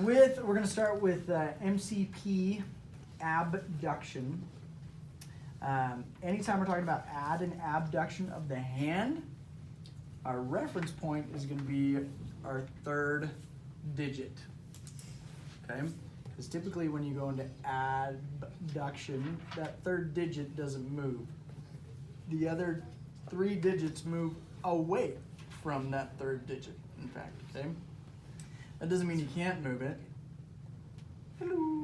we're going to start with MCP abduction. Anytime we're talking about add and abduction of the hand, our reference point is going to be our third digit. Okay? Because typically when you go into abduction, that third digit doesn't move. The other 3 digits move away from that third digit, in fact. Okay? That doesn't mean you can't move it. Hello.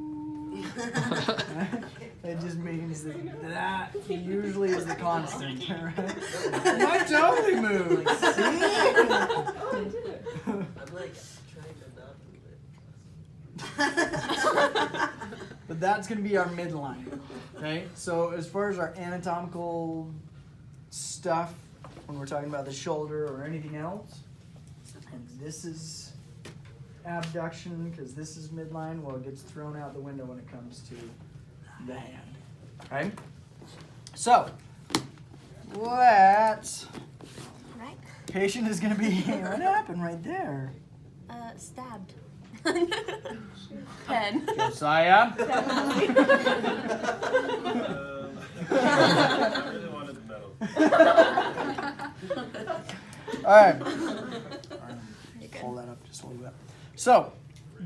It just means that usually is the constant. Right? Might totally move. See? I'm like trying to not move it. But that's going to be our midline. Okay? So as far as our anatomical stuff, when we're talking about the shoulder or anything else, and this is abduction because this is midline, well, it gets thrown out the window when it comes to the hand. Okay? So, let's... Right? Patient is going to be... What happened right there? Stabbed. Pen. Josiah? I really wanted the medal. All right. Pull that up just a little bit. So,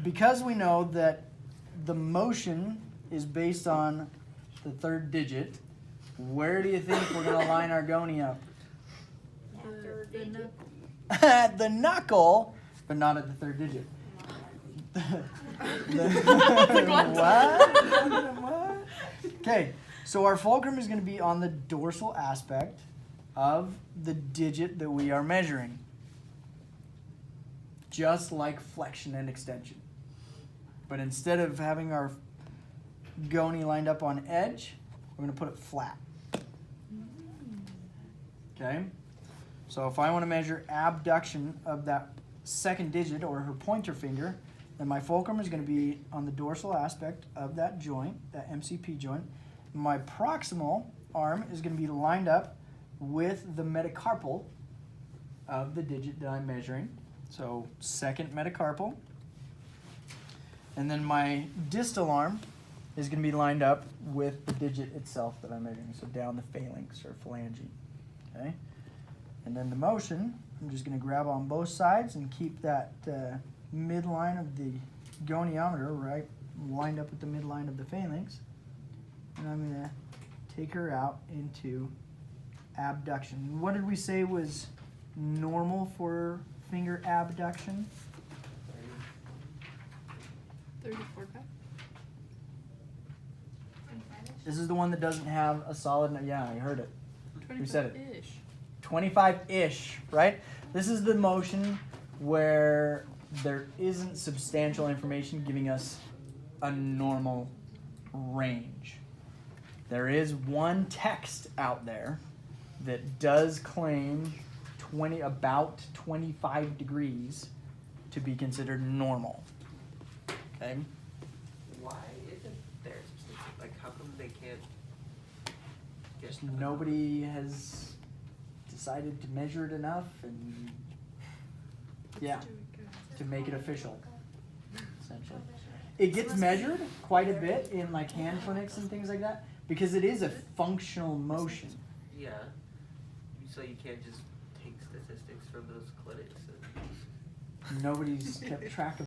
because we know that the motion is based on the third digit, where do you think we're going to line our Goni up? At the knuckle, but not at the third digit. What? Okay, so our fulcrum is going to be on the dorsal aspect of the digit that we are measuring. Just like flexion and extension. But instead of having our Goni lined up on edge, we're going to put it flat. Okay? So if I want to measure abduction of that second digit or her pointer finger, then my fulcrum is going to be on the dorsal aspect of that joint, that MCP joint. My proximal arm is going to be lined up with the metacarpal of the digit that I'm measuring. So second metacarpal. And then my distal arm is going to be lined up with the digit itself that I'm measuring. So down the phalanx or phalange. Okay? And then the motion, I'm just going to grab on both sides and keep that midline of the goniometer right lined up with the midline of the phalanx. And I'm going to take her out into abduction. What did we say was normal for finger abduction? 34. This is the one that doesn't have a solid, yeah, I heard it. We said it. 25-ish. 25-ish, right? This is the motion where there isn't substantial information giving us a normal range. There is one text out there that does claim about 25 degrees to be considered normal. Okay? Why isn't there substantial? Like, how come they can't get Just nobody has decided to measure it enough and yeah, to make it official, essentially. It gets measured quite a bit in like hand clinics and things like that because it is a functional motion. Yeah. So you can't just take statistics from those clinics and... Nobody's kept track of